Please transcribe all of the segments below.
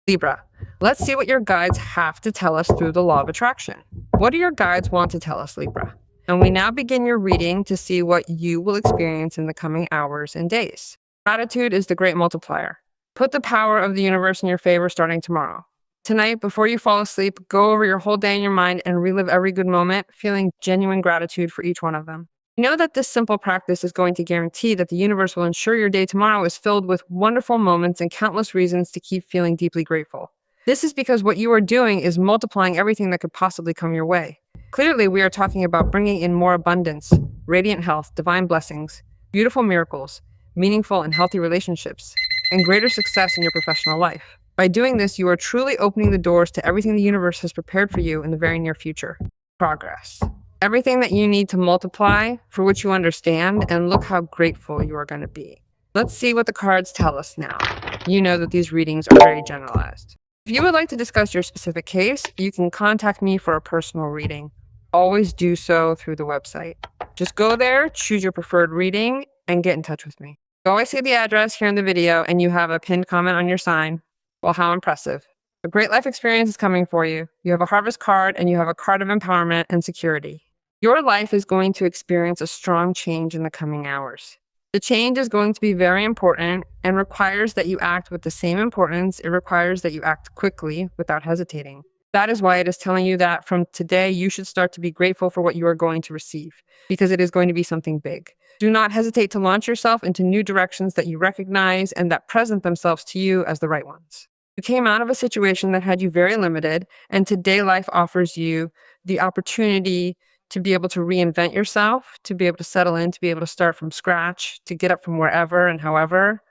Libra, let's see what your guides have to tell us through the law of attraction. What do your guides want to tell us, Libra? And we now begin your reading to see what you will experience in the coming hours and days. Gratitude is the great multiplier. Put the power of the universe in your favor starting tomorrow. Tonight, before you fall asleep, go over your whole day in your mind and relive every good moment, feeling genuine gratitude for each one of them. Know that this simple practice is going to guarantee that the universe will ensure your day tomorrow is filled with wonderful moments and countless reasons to keep feeling deeply grateful. This is because what you are doing is multiplying everything that could possibly come your way. Clearly, we are talking about bringing in more abundance, radiant health, divine blessings, beautiful miracles, meaningful and healthy relationships, and greater success in your professional life. By doing this, you are truly opening the doors to everything the universe has prepared for you in the very near future. Progress. Everything that you need to multiply for which you understand, and look how grateful you are going to be. Let's see what the cards tell us now. You know that these readings are very generalized. If you would like to discuss your specific case, you can contact me for a personal reading. Always do so through the website. Just go there, choose your preferred reading, and get in touch with me. You always see the address here in the video, and you have a pinned comment on your sign. Well, how impressive. A great life experience is coming for you. You have a harvest card, and you have a card of empowerment and security. Your life is going to experience a strong change in the coming hours. The change is going to be very important and requires that you act with the same importance. It requires that you act quickly without hesitating. That is why it is telling you that from today, you should start to be grateful for what you are going to receive, because it is going to be something big. Do not hesitate to launch yourself into new directions that you recognize and that present themselves to you as the right ones. You came out of a situation that had you very limited, and today life offers you the opportunity to be able to reinvent yourself, to be able to settle in, to be able to start from scratch, to get up from wherever and however.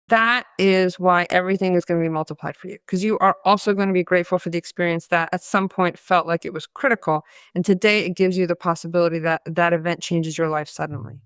That is why everything is going to be multiplied for you, because you are also going to be grateful for the experience that at some point felt like it was critical. And today it gives you the possibility that that event changes your life suddenly.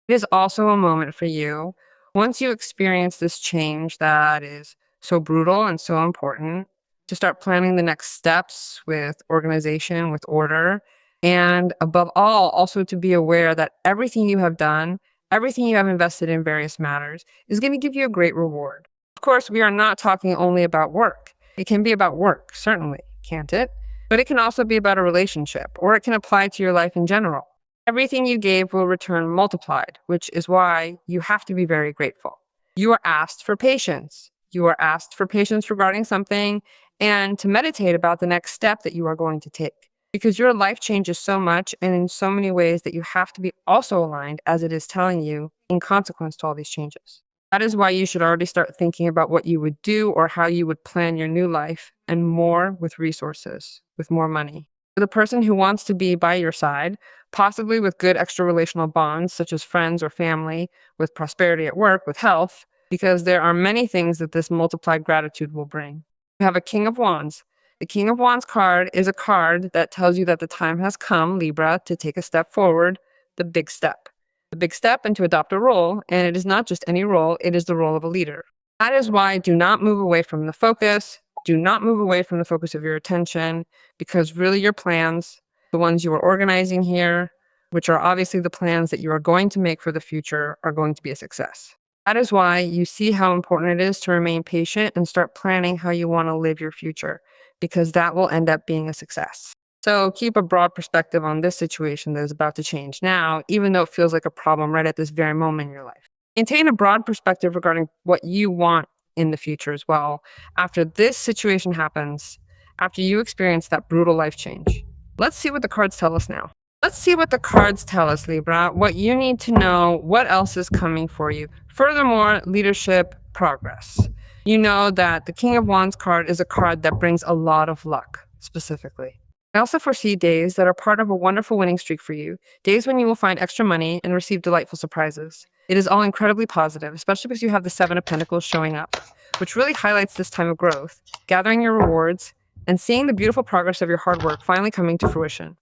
It is also a moment for you, once you experience this change that is so brutal and so important, to start planning the next steps with organization, with order, and above all, also to be aware that everything you have done, everything you have invested in various matters is going to give you a great reward. Of course, we are not talking only about work. It can be about work, certainly, can't it? But it can also be about a relationship, or it can apply to your life in general. Everything you gave will return multiplied, which is why you have to be very grateful. You are asked for patience. You are asked for patience regarding something and to meditate about the next step that you are going to take. Because your life changes so much and in so many ways that you have to be also aligned as it is telling you in consequence to all these changes. That is why you should already start thinking about what you would do or how you would plan your new life, and more with resources, with more money. For the person who wants to be by your side, possibly with good extra relational bonds, such as friends or family, with prosperity at work, with health, because there are many things that this multiplied gratitude will bring. You have a King of Wands. The King of Wands card is a card that tells you that the time has come, Libra, to take a step forward, the big step. The big step and to adopt a role, and it is not just any role, it is the role of a leader. That is why do not move away from the focus. Do not move away from the focus of your attention, because really your plans, the ones you are organizing here, which are obviously the plans that you are going to make for the future, are going to be a success. That is why you see how important it is to remain patient and start planning how you want to live your future, because that will end up being a success. So keep a broad perspective on this situation that is about to change now, even though it feels like a problem right at this very moment in your life. Maintain a broad perspective regarding what you want in the future as well. After this situation happens, after you experience that brutal life change, let's see what the cards tell us now. Let's see what the cards tell us, Libra, what you need to know, what else is coming for you. Furthermore, leadership, progress. You know that the King of Wands card is a card that brings a lot of luck, specifically. I also foresee days that are part of a wonderful winning streak for you, days when you will find extra money and receive delightful surprises. It is all incredibly positive, especially because you have the Seven of Pentacles showing up, which really highlights this time of growth, gathering your rewards, and seeing the beautiful progress of your hard work finally coming to fruition.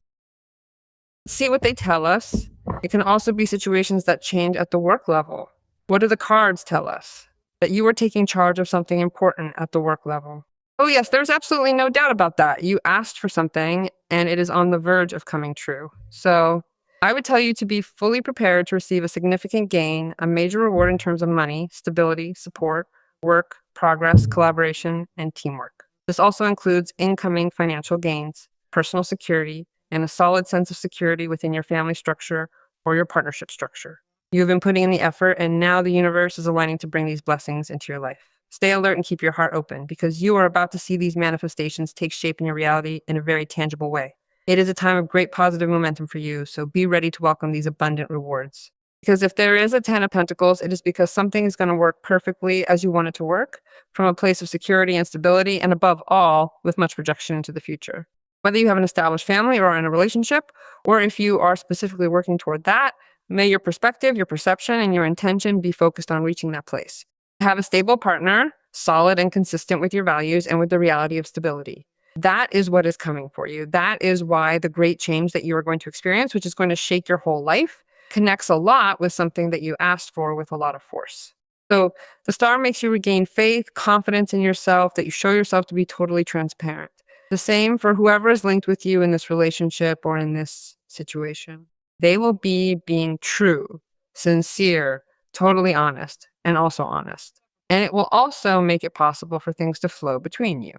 Let's see what they tell us. It can also be situations that change at the work level. What do the cards tell us? That you are taking charge of something important at the work level. Oh yes, there's absolutely no doubt about that. You asked for something and it is on the verge of coming true. So I would tell you to be fully prepared to receive a significant gain, a major reward in terms of money, stability, support, work, progress, collaboration, and teamwork. This also includes incoming financial gains, personal security, and a solid sense of security within your family structure or your partnership structure. You have been putting in the effort, and now the universe is aligning to bring these blessings into your life. Stay alert and keep your heart open because you are about to see these manifestations take shape in your reality in a very tangible way. It is a time of great positive momentum for you, so be ready to welcome these abundant rewards. Because if there is a 10 of Pentacles, it is because something is going to work perfectly as you want it to work, from a place of security and stability, and above all, with much projection into the future. Whether you have an established family or are in a relationship, or if you are specifically working toward that, may your perspective, your perception, and your intention be focused on reaching that place. Have a stable partner, solid and consistent with your values and with the reality of stability. That is what is coming for you. That is why the great change that you are going to experience, which is going to shake your whole life, connects a lot with something that you asked for with a lot of force. So the star makes you regain faith, confidence in yourself, that you show yourself to be totally transparent. The same for whoever is linked with you in this relationship or in this situation. They will be being true, sincere, totally honest, and also honest. And it will also make it possible for things to flow between you.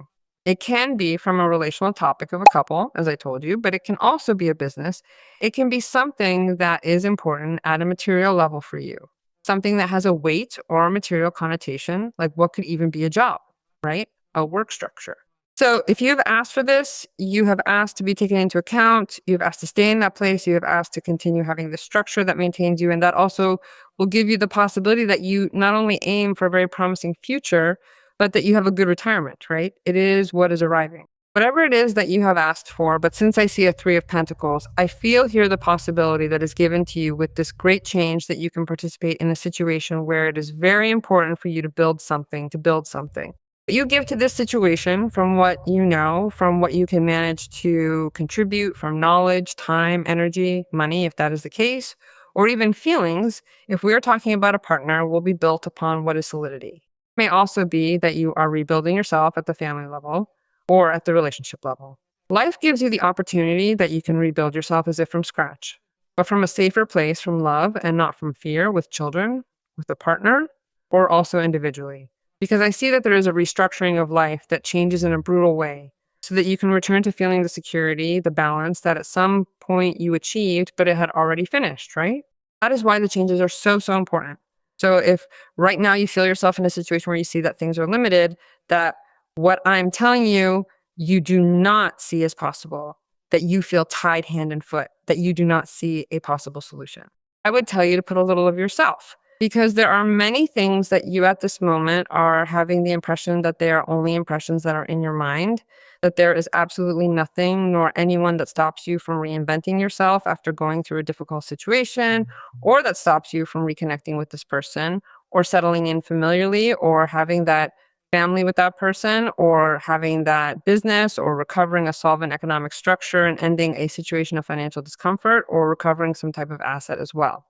It can be from a relational topic of a couple, as I told you, but it can also be a business. It can be something that is important at a material level for you, something that has a weight or a material connotation, like what could even be a job, right? A work structure. So if you have asked for this, you have asked to be taken into account, you have asked to stay in that place, you have asked to continue having the structure that maintains you, and that also will give you the possibility that you not only aim for a very promising future, but that you have a good retirement, right? It is what is arriving. Whatever it is that you have asked for, but since I see a 3 of Pentacles, I feel here the possibility that is given to you with this great change that you can participate in a situation where it is very important for you to build something, What you give to this situation from what you know, from what you can manage to contribute, from knowledge, time, energy, money, if that is the case, or even feelings, if we are talking about a partner, will be built upon what is solidity. It may also be that you are rebuilding yourself at the family level or at the relationship level. Life gives you the opportunity that you can rebuild yourself as if from scratch, but from a safer place, from love and not from fear, with children, with a partner, or also individually. Because I see that there is a restructuring of life that changes in a brutal way so that you can return to feeling the security, the balance that at some point you achieved, but it had already finished, right? That is why the changes are so, so important. So if right now you feel yourself in a situation where you see that things are limited, that what I'm telling you, you do not see as possible, that you feel tied hand and foot, that you do not see a possible solution. I would tell you to put a little of yourself, because there are many things that you at this moment are having the impression that they are only impressions that are in your mind, that there is absolutely nothing nor anyone that stops you from reinventing yourself after going through a difficult situation, or that stops you from reconnecting with this person, or settling in familiarly, or having that family with that person, or having that business, or recovering a solvent economic structure and ending a situation of financial discomfort, or recovering some type of asset as well.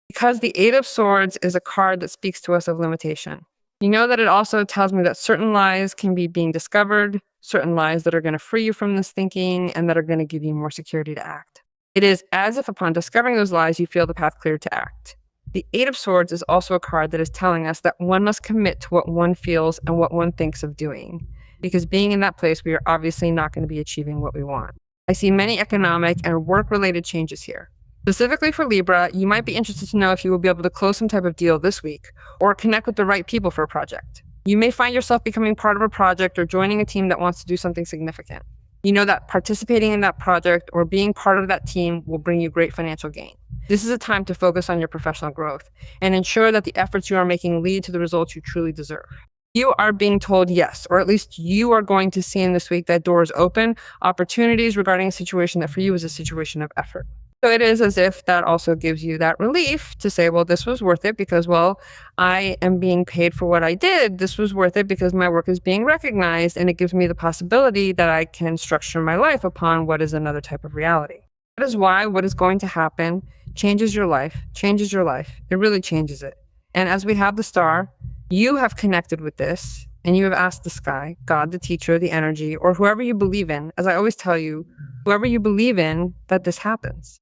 Because the 8 of Swords is a card that speaks to us of limitation. You know that it also tells me that certain lies can be being discovered, certain lies that are going to free you from this thinking and that are going to give you more security to act. It is as if upon discovering those lies, you feel the path clear to act. The 8 of Swords is also a card that is telling us that one must commit to what one feels and what one thinks of doing. Because being in that place, we are obviously not going to be achieving what we want. I see many economic and work-related changes here. Specifically for Libra, you might be interested to know if you will be able to close some type of deal this week or connect with the right people for a project. You may find yourself becoming part of a project or joining a team that wants to do something significant. You know that participating in that project or being part of that team will bring you great financial gain. This is a time to focus on your professional growth and ensure that the efforts you are making lead to the results you truly deserve. You are being told yes, or at least you are going to see in this week that doors open, opportunities regarding a situation that for you is a situation of effort. So it is as if that also gives you that relief to say, well, this was worth it because, well, I am being paid for what I did. This was worth it because my work is being recognized, and it gives me the possibility that I can structure my life upon what is another type of reality. That is why what is going to happen changes your life. It really changes it. And as we have the star, you have connected with this, and you have asked the sky, God, the teacher, the energy, or whoever you believe in. As I always tell you, whoever you believe in, that this happens.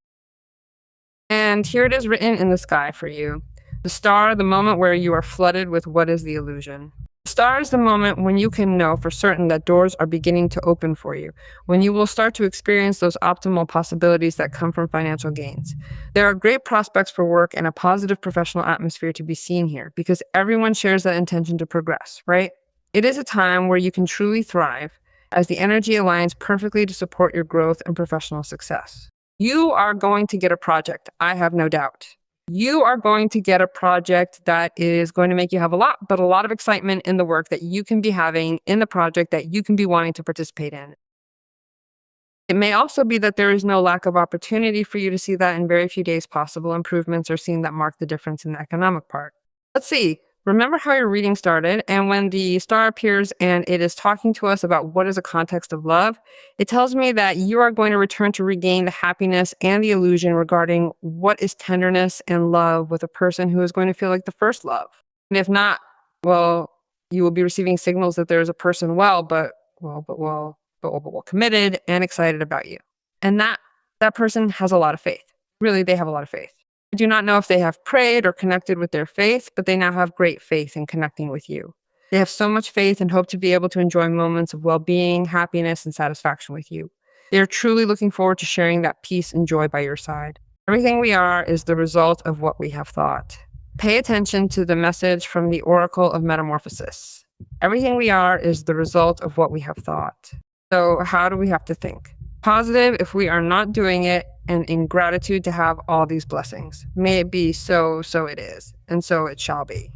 And here it is written in the sky for you. The star, the moment where you are flooded with what is the illusion. The star is the moment when you can know for certain that doors are beginning to open for you, when you will start to experience those optimal possibilities that come from financial gains. There are great prospects for work and a positive professional atmosphere to be seen here because everyone shares that intention to progress, right? It is a time where you can truly thrive as the energy aligns perfectly to support your growth and professional success. You are going to get a project, I have no doubt. You are going to get a project that is going to make you have a lot of excitement in the work that you can be having in the project that you can be wanting to participate in. It may also be that there is no lack of opportunity for you to see that in very few days possible improvements are seen that mark the difference in the economic part. Let's see. Remember how your reading started, and when the star appears and it is talking to us about what is a context of love, it tells me that you are going to return to regain the happiness and the illusion regarding what is tenderness and love with a person who is going to feel like the first love. And if not, well, you will be receiving signals that there is a person committed and excited about you. And that person has a lot of faith. Really, they have a lot of faith. I do not know if they have prayed or connected with their faith, but they now have great faith in connecting with you. They have so much faith and hope to be able to enjoy moments of well-being, happiness, and satisfaction with you. They are truly looking forward to sharing that peace and joy by your side. Everything we are is the result of what we have thought. Pay attention to the message from the Oracle of Metamorphosis. Everything we are is the result of what we have thought. So how do we have to think? Positive if we are not doing it, and in gratitude to have all these blessings. May it be so, so it is, and so it shall be.